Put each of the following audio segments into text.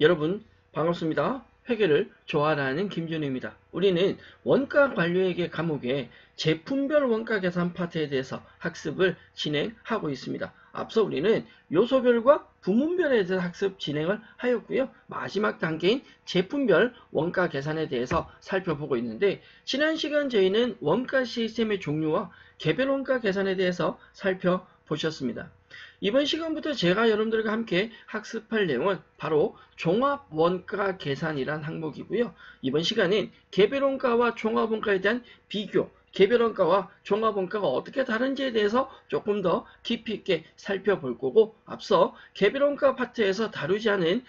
여러분 반갑습니다. 회계를 좋아하는 김준우입니다. 우리는 원가 관료회계 과목의 제품별 원가 계산 파트에 대해서 학습을 진행하고 있습니다. 앞서 우리는 요소별과 부문별에 대해서 학습 진행을 하였고요. 마지막 단계인 제품별 원가 계산에 대해서 살펴보고 있는데, 지난 시간 저희는 원가 시스템의 종류와 개별 원가 계산에 대해서 살펴보셨습니다. 이번 시간부터 제가 여러분들과 함께 학습할 내용은 바로 종합원가 계산이란 항목이고요. 이번 시간은 개별원가와 종합원가에 대한 비교, 개별원가와 종합원가가 어떻게 다른지에 대해서 조금 더 깊이 있게 살펴볼 거고, 앞서 개별원가 파트에서 다루지 않은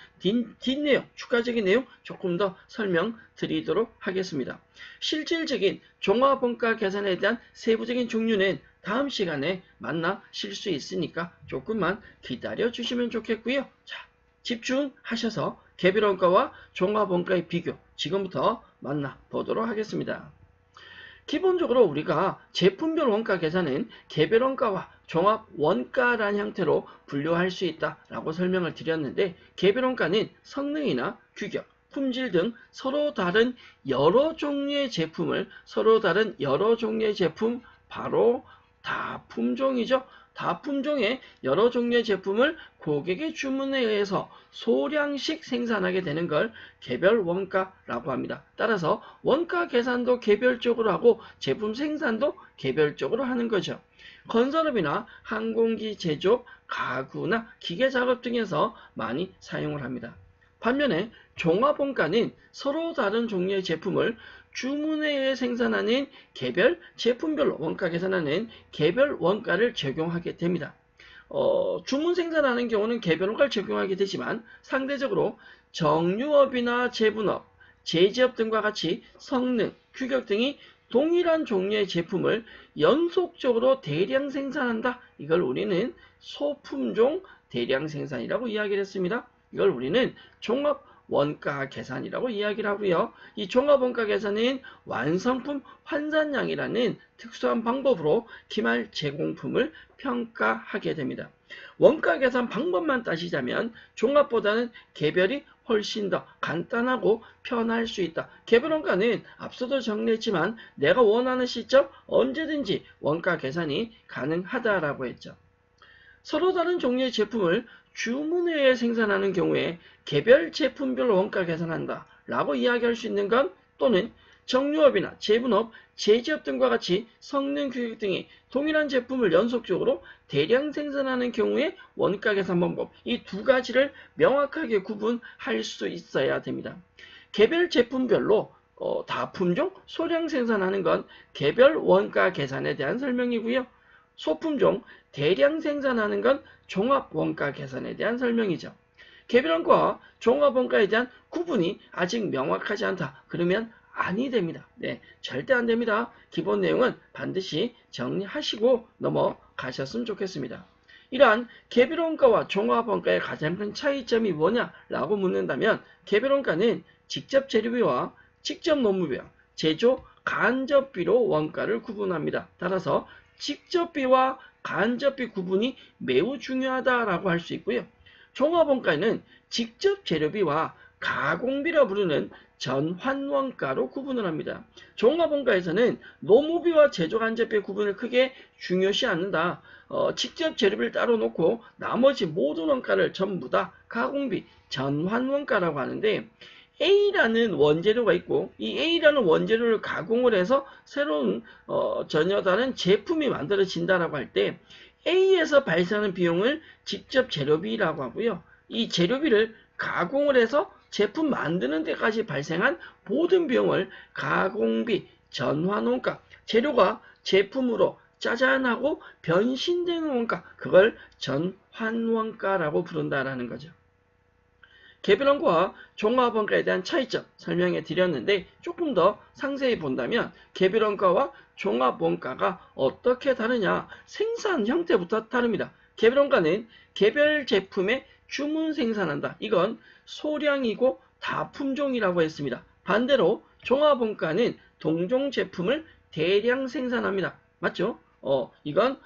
뒷내용, 추가적인 내용 조금 더 설명드리도록 하겠습니다. 실질적인 종합원가 계산에 대한 세부적인 종류는 다음 시간에 만나실 수 있으니까 조금만 기다려 주시면 좋겠고요. 자, 집중하셔서 개별원가와 종합원가의 비교 지금부터 만나보도록 하겠습니다. 기본적으로 우리가 제품별 원가 계산은 개별원가와 종합원가라는 형태로 분류할 수 있다라고 설명을 드렸는데, 개별원가는 성능이나 규격, 품질 등 서로 다른 여러 종류의 제품을 바로 다품종이죠. 다품종의 여러 종류의 제품을 고객의 주문에 의해서 소량씩 생산하게 되는 걸 개별 원가라고 합니다. 따라서 원가 계산도 개별적으로 하고 제품 생산도 개별적으로 하는 거죠. 건설업이나 항공기 제조업, 가구나 기계 작업 등에서 많이 사용을 합니다. 반면에 종합원가는 서로 다른 종류의 제품을 주문에 의해 생산하는 개별 제품별로 원가 계산하는 개별 원가를 적용하게 됩니다. 주문 생산하는 경우는 개별 원가를 적용하게 되지만, 상대적으로 정유업이나 제분업, 제지업 등과 같이 성능, 규격 등이 동일한 종류의 제품을 연속적으로 대량 생산한다. 이걸 우리는 소품종 대량 생산이라고 이야기를 했습니다. 이걸 우리는 종합 원가 계산이라고 이야기를 하고요. 이 종합 원가 계산은 완성품 환산량이라는 특수한 방법으로 기말 제공품을 평가하게 됩니다. 원가 계산 방법만 따지자면 종합보다는 개별이 훨씬 더 간단하고 편할 수 있다. 개별 원가는 앞서도 정리했지만 내가 원하는 시점 언제든지 원가 계산이 가능하다라고 했죠. 서로 다른 종류의 제품을 주문에 의해 생산하는 경우에 개별 제품별로 원가 계산한다 라고 이야기할 수 있는 건, 또는 정유업이나 제분업, 제지업 등과 같이 성능 규격 등이 동일한 제품을 연속적으로 대량 생산하는 경우에 원가 계산 방법, 이 두 가지를 명확하게 구분할 수 있어야 됩니다. 개별 제품별로 다품종 소량 생산하는 건 개별 원가 계산에 대한 설명이고요. 소품종 대량 생산하는 건 종합원가 계산에 대한 설명이죠. 개별원가와 종합원가에 대한 구분이 아직 명확하지 않다. 그러면 아니 됩니다. 네, 절대 안 됩니다. 기본 내용은 반드시 정리하시고 넘어가셨으면 좋겠습니다. 이러한 개별원가와 종합원가의 가장 큰 차이점이 뭐냐라고 묻는다면, 개별원가는 직접 재료비와 직접 노무비와 제조 간접비로 원가를 구분합니다. 따라서 직접비와 간접비 구분이 매우 중요하다라고 할 수 있고요. 종합원가는 직접 재료비와 가공비라 부르는 전환원가로 구분을 합니다. 종합원가에서는 노무비와 제조 간접비의 구분을 크게 중요시 않는다. 직접 재료비를 따로 놓고 나머지 모든 원가를 전부 다 가공비, 전환원가라고 하는데, A라는 원재료가 있고 이 A라는 원재료를 가공을 해서 새로운 전혀 다른 제품이 만들어진다라고 할 때, A에서 발생하는 비용을 직접 재료비라고 하고요. 이 재료비를 가공을 해서 제품 만드는 데까지 발생한 모든 비용을 가공비, 전환원가, 재료가 제품으로 짜잔하고 변신되는 원가, 그걸 전환원가라고 부른다라는 거죠. 개별원가와 종합원가에 대한 차이점 설명해 드렸는데, 조금 더 상세히 본다면 개별원가와 종합원가가 어떻게 다르냐, 생산 형태부터 다릅니다. 개별원가는 개별 제품의 주문 생산한다. 이건 소량이고 다품종이라고 했습니다. 반대로 종합원가는 동종 제품을 대량 생산합니다. 맞죠? 이건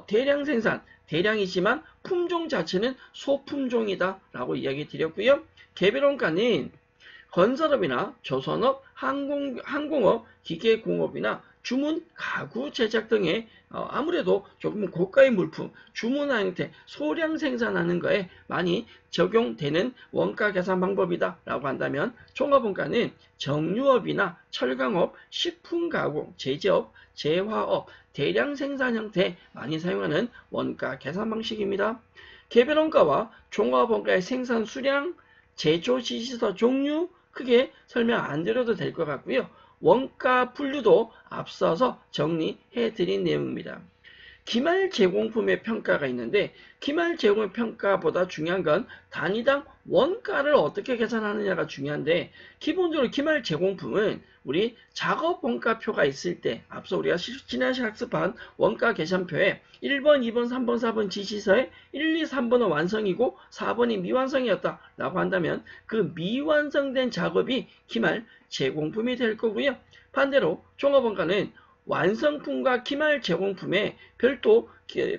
대량 생산, 대량이지만 품종 자체는 소품종이다 라고 이야기 드렸고요. 개별원가는 건설업이나 조선업, 항공업, 기계공업이나 주문, 가구 제작 등의 아무래도 조금 고가의 물품, 주문화 형태, 소량 생산하는 거에 많이 적용되는 원가 계산 방법이다 라고 한다면, 종합원가는 정유업이나 철강업, 식품가공, 제조업, 재화업, 대량 생산 형태에 많이 사용하는 원가 계산 방식입니다. 개별원가와 종합원가의 생산 수량, 제조 지시서 종류 크게 설명 안 드려도 될 것 같고요. 원가 분류도 앞서서 정리해 드린 내용입니다. 기말 제공품의 평가가 있는데, 기말 제공의 평가보다 중요한 건 단위당 원가를 어떻게 계산하느냐가 중요한데, 기본적으로 기말 제공품은 우리 작업 원가표가 있을 때, 앞서 우리가 지난 시간 학습한 원가 계산표에 1번, 2번, 3번, 4번 지시서에 1, 2, 3번은 완성이고 4번이 미완성이었다 라고 한다면, 그 미완성된 작업이 기말 제공품이 될 거고요. 반대로 종합원가는 완성품과 기말 제공품에 별도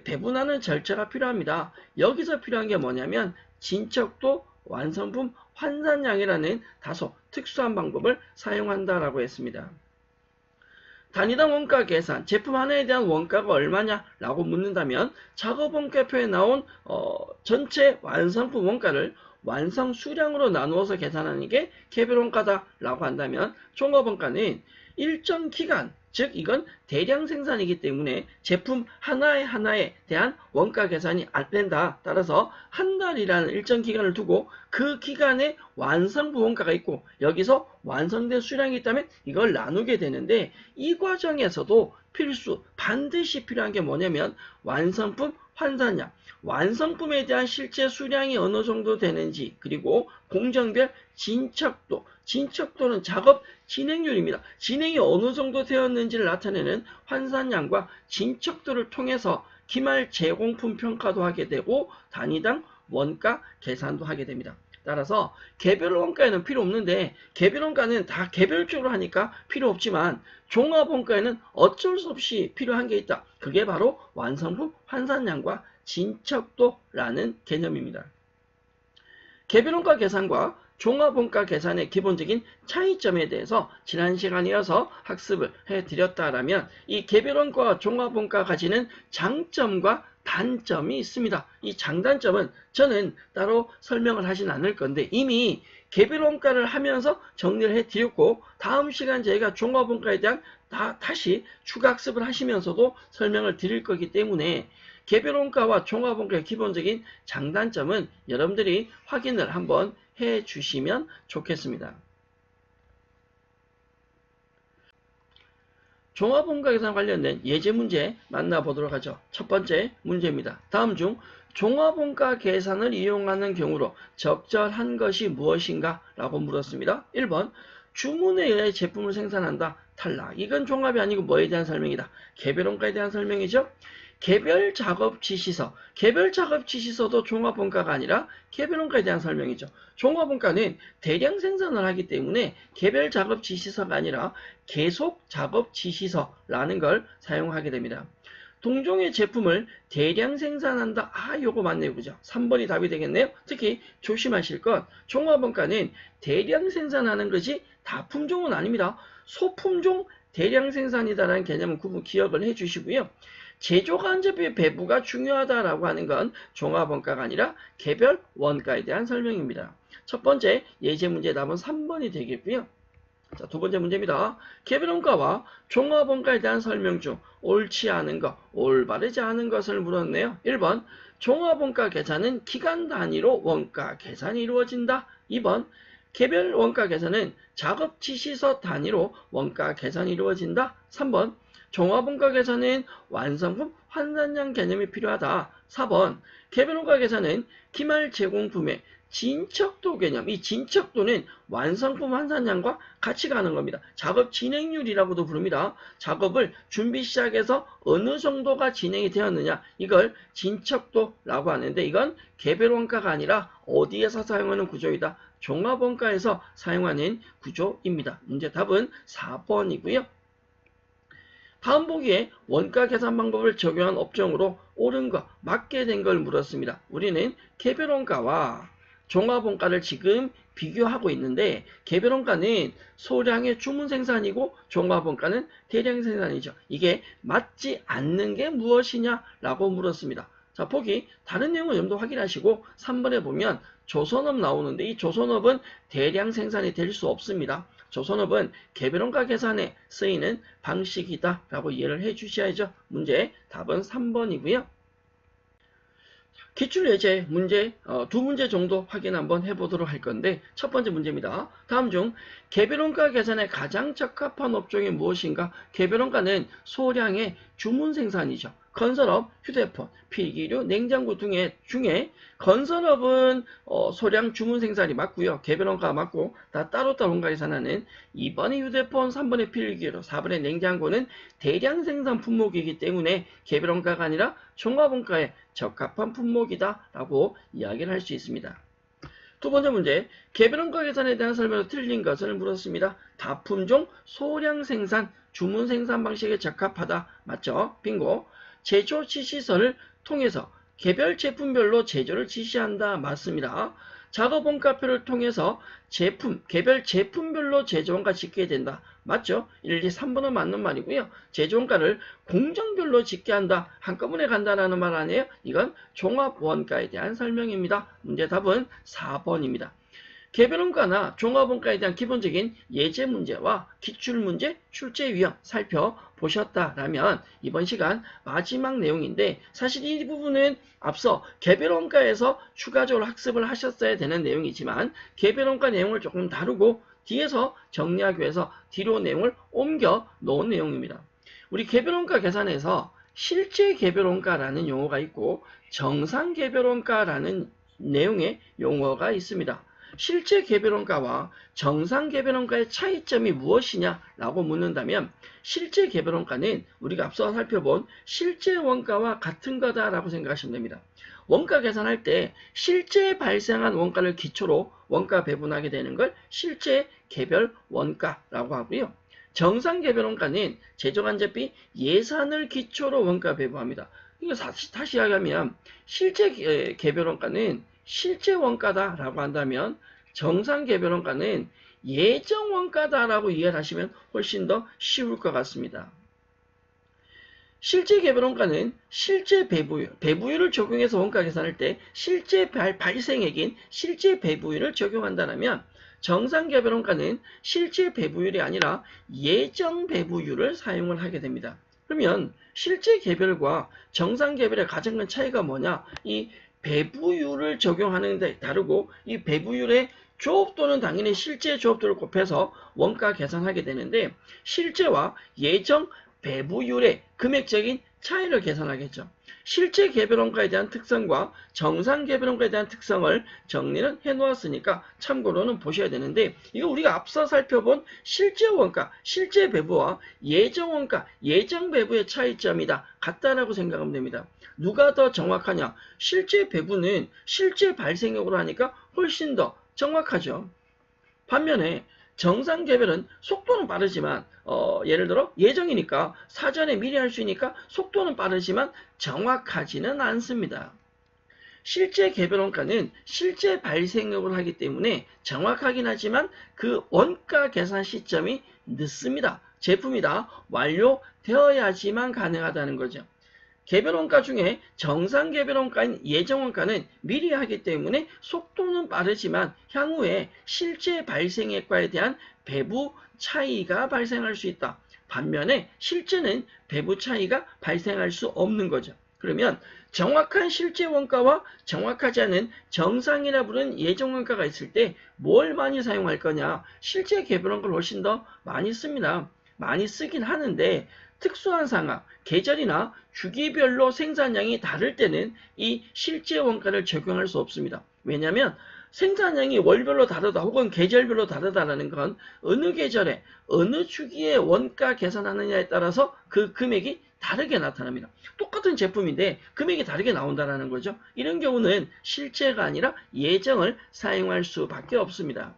배분하는 절차가 필요합니다. 여기서 필요한 게 뭐냐면 진척도, 완성품, 환산량이라는 다소 특수한 방법을 사용한다라고 했습니다. 단위당 원가 계산, 제품 하나에 대한 원가가 얼마냐라고 묻는다면, 작업 원가표에 나온 전체 완성품 원가를 완성 수량으로 나누어서 계산하는 게 개별 원가다라고 한다면, 종합 원가는 일정 기간, 즉 이건 대량 생산이기 때문에 제품 하나에 대한 원가 계산이 안 된다. 따라서 한 달이라는 일정 기간을 두고 그 기간에 완성품 원가가 있고 여기서 완성된 수량이 있다면 이걸 나누게 되는데, 이 과정에서도 필수 반드시 필요한 게 뭐냐면 완성품 환산량, 완성품에 대한 실제 수량이 어느 정도 되는지, 그리고 공정별 진척도, 진척도는 작업 진행률입니다. 진행이 어느 정도 되었는지를 나타내는 환산량과 진척도를 통해서 기말 제공품 평가도 하게 되고 단위당 원가 계산도 하게 됩니다. 따라서 개별 원가에는 필요 없는데, 개별 원가는 다 개별적으로 하니까 필요 없지만 종합 원가에는 어쩔 수 없이 필요한 게 있다. 그게 바로 완성품 환산량과 진척도라는 개념입니다. 개별 원가 계산과 종합 원가 계산의 기본적인 차이점에 대해서 지난 시간에 이어서 학습을 해드렸다라면, 이 개별 원가와 종합 원가가 가지는 장점과 단점이 있습니다. 이 장단점은 저는 따로 설명을 하진 않을 건데 이미 개별 원가를 하면서 정리를 해드렸고, 다음 시간 저희가 종합 원가에 대한 다시 추가 학습을 하시면서도 설명을 드릴 거기 때문에 개별 원가와 종합 원가의 기본적인 장단점은 여러분들이 확인을 한번 해 주시면 좋겠습니다. 종합원가 계산 관련된 예제 문제 만나보도록 하죠. 첫 번째 문제입니다. 다음 중 종합원가 계산을 이용하는 경우로 적절한 것이 무엇인가? 라고 물었습니다. 1번 주문에 의해 제품을 생산한다. 탈락. 이건 종합이 아니고 뭐에 대한 설명이다? 개별원가에 대한 설명이죠. 개별 작업 지시서, 개별 작업 지시서도 종합원가가 아니라 개별원가에 대한 설명이죠. 종합원가는 대량 생산을 하기 때문에 개별 작업 지시서가 아니라 계속 작업 지시서라는 걸 사용하게 됩니다. 동종의 제품을 대량 생산한다. 요거 맞네요. 그죠? 3번이 답이 되겠네요. 특히 조심하실 건 종합원가는 대량 생산하는 것이 다품종은 아닙니다. 소품종 대량 생산이다라는 개념은 기억을 해주시고요. 제조간접의 배부가 중요하다라고 하는 건 종합원가가 아니라 개별 원가에 대한 설명입니다. 첫 번째 예제 문제 답은 3번이 되겠고요. 자, 두 번째 문제입니다. 개별원가와 종합원가에 대한 설명 중 옳지 않은 것, 올바르지 않은 것을 물었네요. 1번 종합원가 계산은 기간 단위로 원가 계산이 이루어진다. 2번 개별 원가 계산은 작업 지시서 단위로 원가 계산이 이루어진다. 3번 종합원가 계산은 완성품 환산량 개념이 필요하다. 4번 개별원가 계산은 기말 제공품의 진척도 개념, 이 진척도는 완성품 환산량과 같이 가는 겁니다. 작업 진행률이라고도 부릅니다. 작업을 준비 시작해서 어느 정도가 진행이 되었느냐, 이걸 진척도라고 하는데 이건 개별원가가 아니라 어디에서 사용하는 구조이다? 종합원가에서 사용하는 구조입니다. 문제 답은 4번이고요. 다음 보기에 원가 계산 방법을 적용한 업종으로 옳은 거, 맞게 된 걸 물었습니다. 우리는 개별원가와 종합원가를 지금 비교하고 있는데 개별원가는 소량의 주문 생산이고 종합원가는 대량 생산이죠. 이게 맞지 않는 게 무엇이냐라고 물었습니다. 자, 보기 다른 내용을 좀 더 확인하시고 3번에 보면 조선업 나오는데 이 조선업은 대량 생산이 될 수 없습니다. 조선업은 개별원가 계산에 쓰이는 방식이다 라고 이해를 해 주셔야죠. 문제 답은 3번이고요. 기출예제 문제 두 문제 정도 확인 한번 해보도록 할 건데 첫 번째 문제입니다. 다음 중 개별원가 계산에 가장 적합한 업종이 무엇인가? 개별원가는 소량의 주문 생산이죠. 건설업, 휴대폰, 필기류, 냉장고 중에 건설업은 소량 주문 생산이 맞고요. 개별원가가 맞고 다 따로따로 원가 계산하는 2번의 휴대폰, 3번의 필기류, 4번의 냉장고는 대량 생산 품목이기 때문에 개별원가가 아니라 종합원가에 적합한 품목이다 라고 이야기를 할 수 있습니다. 두 번째 문제, 개별원가 계산에 대한 설명으로 틀린 것을 물었습니다. 다품종, 소량 생산, 주문 생산 방식에 적합하다. 맞죠? 빙고. 제조 지시서를 통해서 개별 제품별로 제조를 지시한다. 맞습니다. 작업 원가표를 통해서 개별 제품별로 제조원가 짓게 된다. 맞죠? 1, 2, 3번은 맞는 말이고요. 제조원가를 공정별로 짓게 한다. 한꺼번에 간다라는 말 아니에요? 이건 종합원가에 대한 설명입니다. 문제 답은 4번입니다. 개별원가나 종합원가에 대한 기본적인 예제 문제와 기출문제, 출제 유형 살펴보셨다라면 이번 시간 마지막 내용인데 사실 이 부분은 앞서 개별원가에서 추가적으로 학습을 하셨어야 되는 내용이지만 개별원가 내용을 조금 다루고 뒤에서 정리하기 위해서 뒤로 내용을 옮겨 놓은 내용입니다. 우리 개별원가 계산에서 실제 개별원가라는 용어가 있고 정상 개별원가라는 내용의 용어가 있습니다. 실제 개별원가와 정상 개별원가의 차이점이 무엇이냐라고 묻는다면 실제 개별원가는 우리가 앞서 살펴본 실제 원가와 같은 거다라고 생각하시면 됩니다. 원가 계산할 때 실제 발생한 원가를 기초로 원가 배분하게 되는 걸 실제 개별 원가라고 하고요. 정상 개별 원가는 제조간접비 예산을 기초로 원가 배분합니다. 이거 다시 이야기하면 실제 개별 원가는 실제 원가다라고 한다면 정상 개별 원가는 예정 원가다라고 이해를 하시면 훨씬 더 쉬울 것 같습니다. 실제 개별 원가는 실제 배부율을 적용해서 원가 계산할 때 실제 발생액인 실제 배부율을 적용한다면 정상 개별 원가는 실제 배부율이 아니라 예정 배부율을 사용을 하게 됩니다. 그러면 실제 개별과 정상 개별의 가장 큰 차이가 뭐냐? 이 배부율을 적용하는 데 다르고 이 배부율의 조업도는 당연히 실제 조업도를 곱해서 원가 계산하게 되는데 실제와 예정 배부율의 금액적인 차이를 계산하겠죠. 실제 개별원가에 대한 특성과 정상 개별원가에 대한 특성을 정리는 해놓았으니까 참고로는 보셔야 되는데 이거 우리가 앞서 살펴본 실제 원가, 실제 배부와 예정 원가, 예정 배부의 차이점이다. 같다라고 생각하면 됩니다. 누가 더 정확하냐? 실제 배부는 실제 발생액으로 하니까 훨씬 더 정확하죠. 반면에 정상 개별은 속도는 빠르지만 예를 들어 예정이니까 사전에 미리 할 수 있으니까 속도는 빠르지만 정확하지는 않습니다. 실제 개별 원가는 실제 발생액으로 하기 때문에 정확하긴 하지만 그 원가 계산 시점이 늦습니다. 제품이 다 완료되어야지만 가능하다는 거죠. 개별원가 중에 정상 개별원가인 예정원가는 미리 하기 때문에 속도는 빠르지만 향후에 실제 발생액과에 대한 배부 차이가 발생할 수 있다. 반면에 실제는 배부 차이가 발생할 수 없는 거죠. 그러면 정확한 실제 원가와 정확하지 않은 정상이라 부르는 예정원가가 있을 때 뭘 많이 사용할 거냐? 실제 개별원가를 훨씬 더 많이 씁니다. 많이 쓰긴 하는데 특수한 상황, 계절이나 주기별로 생산량이 다를 때는 이 실제 원가를 적용할 수 없습니다. 왜냐하면 생산량이 월별로 다르다 혹은 계절별로 다르다는 건 어느 계절에 어느 주기에 원가 계산하느냐에 따라서 그 금액이 다르게 나타납니다. 똑같은 제품인데 금액이 다르게 나온다는 거죠. 이런 경우는 실제가 아니라 예정을 사용할 수밖에 없습니다.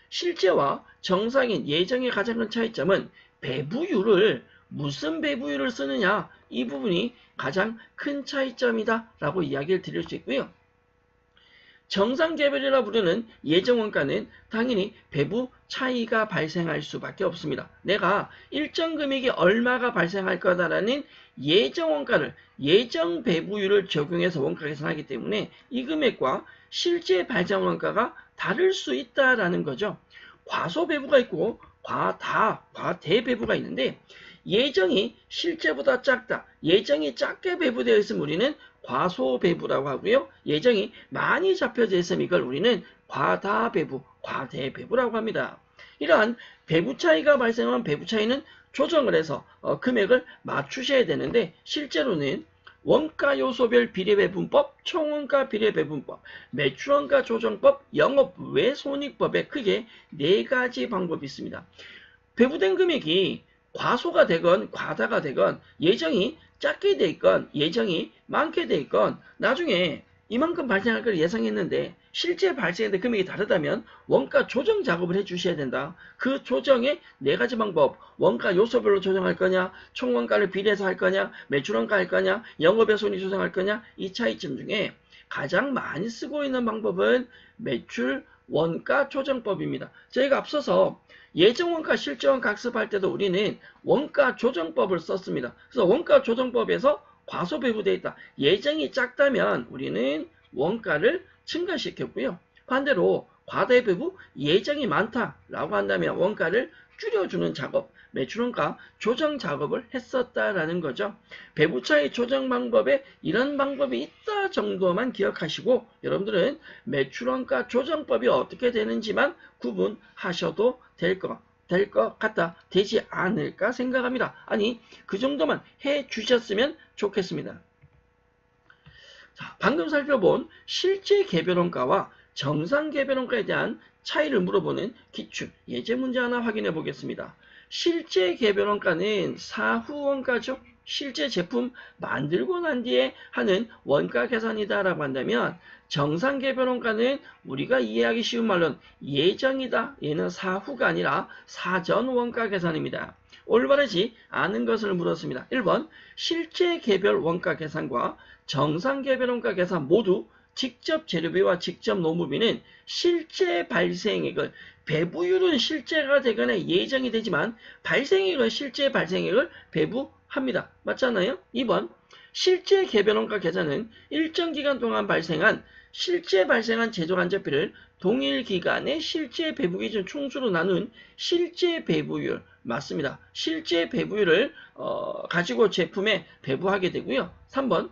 실제와 정상인 예정의 가장 큰 차이점은 배부율을 무슨 배분율을 쓰느냐, 이 부분이 가장 큰 차이점이다 라고 이야기를 드릴 수 있고요. 정상개별이라 부르는 예정원가는 당연히 배부 차이가 발생할 수밖에 없습니다. 내가 일정 금액이 얼마가 발생할 거다라는 예정원가를, 예정 배부율을 적용해서 원가 계산하기 때문에 이 금액과 실제 발생원가가 다를 수 있다라는 거죠. 과소배부가 있고 과대배부가 있는데, 예정이 실제보다 작다, 예정이 작게 배부되어 있으면 우리는 과소배부라고 하고요. 예정이 많이 잡혀져 있으면 이걸 우리는 과다배부, 과대배부라고 합니다. 이러한 배부 차이가 발생한 배부 차이는 조정을 해서 금액을 맞추셔야 되는데, 실제로는 원가요소별 비례배분법, 총원가 비례배분법, 매출원가 조정법, 영업외손익법에 크게 4가지 방법이 있습니다. 배부된 금액이 과소가 되건 과다가 되건, 예정이 작게 돼 있건 예정이 많게 돼 있건, 나중에 이만큼 발생할 걸 예상했는데 실제 발생했는데 금액이 다르다면 원가 조정 작업을 해주셔야 된다. 그 조정의 4가지 방법, 원가 요소별로 조정할 거냐, 총원가를 비례해서 할 거냐, 매출원가 할 거냐, 영업의 손익 조정할 거냐, 이 차이점 중에 가장 많이 쓰고 있는 방법은 매출 원가 조정법입니다. 저희가 앞서서 예정원가 실제원가 학습할 때도 우리는 원가 조정법을 썼습니다. 그래서 원가 조정법에서 과소배부되어 있다, 예정이 작다면 우리는 원가를 증가시켰고요. 반대로 과대배부, 예정이 많다라고 한다면 원가를 줄여주는 작업, 매출원가 조정 작업을 했었다라는 거죠. 배부차이 조정 방법에 이런 방법이 있다 정도만 기억하시고, 여러분들은 매출원가 조정법이 어떻게 되는지만 구분하셔도 될 것 같다, 되지 않을까 생각합니다. 아니, 그 정도만 해 주셨으면 좋겠습니다. 자, 방금 살펴본 실제 개별원가와 정상 개별원가에 대한 차이를 물어보는 기출 예제 문제 하나 확인해 보겠습니다. 실제 개별원가는 사후원가죠. 실제 제품 만들고 난 뒤에 하는 원가 계산이다라고 한다면, 정상 개별원가는 우리가 이해하기 쉬운 말로는 예정이다. 얘는 사후가 아니라 사전 원가 계산입니다. 올바르지 않은 것을 물었습니다. 1번, 실제 개별 원가 계산과 정상 개별 원가 계산 모두 직접 재료비와 직접 노무비는 실제 발생액을, 배부율은 실제가 되거나 예정이 되지만 발생액은 실제 발생액을 배부합니다. 맞잖아요? 2번, 실제 개별원가 계산은 일정 기간 동안 실제 발생한 제조간접비를 동일 기간의 실제 배부 기준 총수로 나눈 실제 배부율, 맞습니다. 실제 배부율을 가지고 제품에 배부하게 되고요. 3번,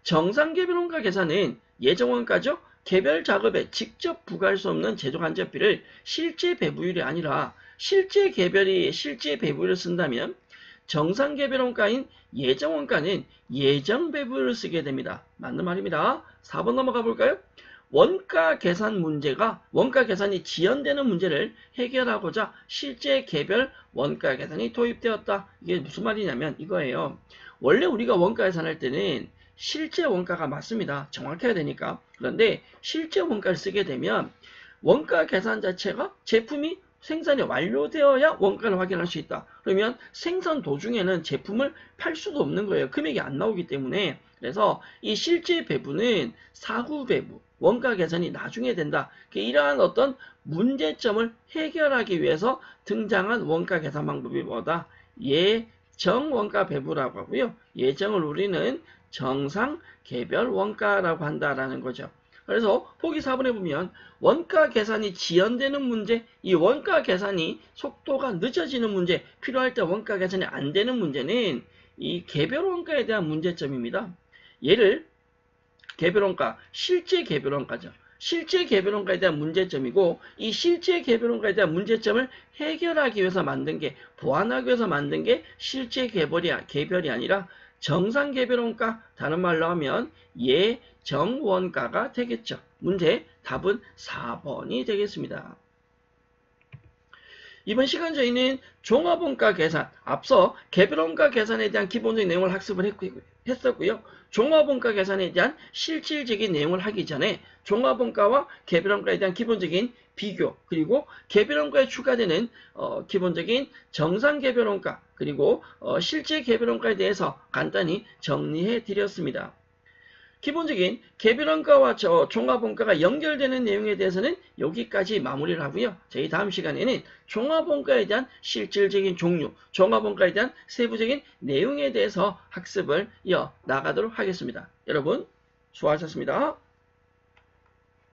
정상 개별원가 계산은 예정원가죠. 개별 작업에 직접 부과할 수 없는 제조간접비를 실제 배부율이 아니라 실제 개별이 실제 배부율을 쓴다면, 정상 개별원가인 예정원가는 예정 배부율을 쓰게 됩니다. 맞는 말입니다. 4번 넘어가 볼까요? 원가 계산이 지연되는 문제를 해결하고자 실제 개별 원가 계산이 도입되었다. 이게 무슨 말이냐면 이거예요. 원래 우리가 원가 계산할 때는 실제 원가가 맞습니다. 정확해야 되니까. 그런데 실제 원가를 쓰게 되면 원가 계산 자체가 제품이 생산이 완료되어야 원가를 확인할 수 있다. 그러면 생산 도중에는 제품을 팔 수도 없는 거예요. 금액이 안 나오기 때문에. 그래서 이 실제 배부는 사후 배부, 원가 계산이 나중에 된다. 이러한 어떤 문제점을 해결하기 위해서 등장한 원가 계산 방법이 뭐다? 예정 원가 배부라고 하고요. 예정을 우리는 정상 개별 원가라고 한다라는 거죠. 그래서 보기 4번에 보면 원가 계산이 지연되는 문제, 이 원가 계산이 속도가 늦어지는 문제, 필요할 때 원가 계산이 안 되는 문제는 이 개별 원가에 대한 문제점입니다. 얘를 개별원가, 실제 개별원가죠. 실제 개별원가에 대한 문제점이고, 이 실제 개별원가에 대한 문제점을 해결하기 위해서 만든 게, 보완하기 위해서 만든 게 실제 개별이 아니라 정상 개별원가, 다른 말로 하면 예정원가가 되겠죠. 문제 답은 4번이 되겠습니다. 이번 시간 저희는 종합원가 계산, 앞서 개별원가 계산에 대한 기본적인 내용을 학습을 했었고요. 종합원가 계산에 대한 실질적인 내용을 하기 전에 종합원가와 개별원가에 대한 기본적인 비교, 그리고 개별원가에 추가되는 기본적인 정상개별원가, 그리고 실제 개별원가에 대해서 간단히 정리해 드렸습니다. 기본적인 개별원가와 종합원가가 연결되는 내용에 대해서는 여기까지 마무리를 하고요. 저희 다음 시간에는 종합원가에 대한 실질적인 종류, 종합원가에 대한 세부적인 내용에 대해서 학습을 이어나가도록 하겠습니다. 여러분 수고하셨습니다.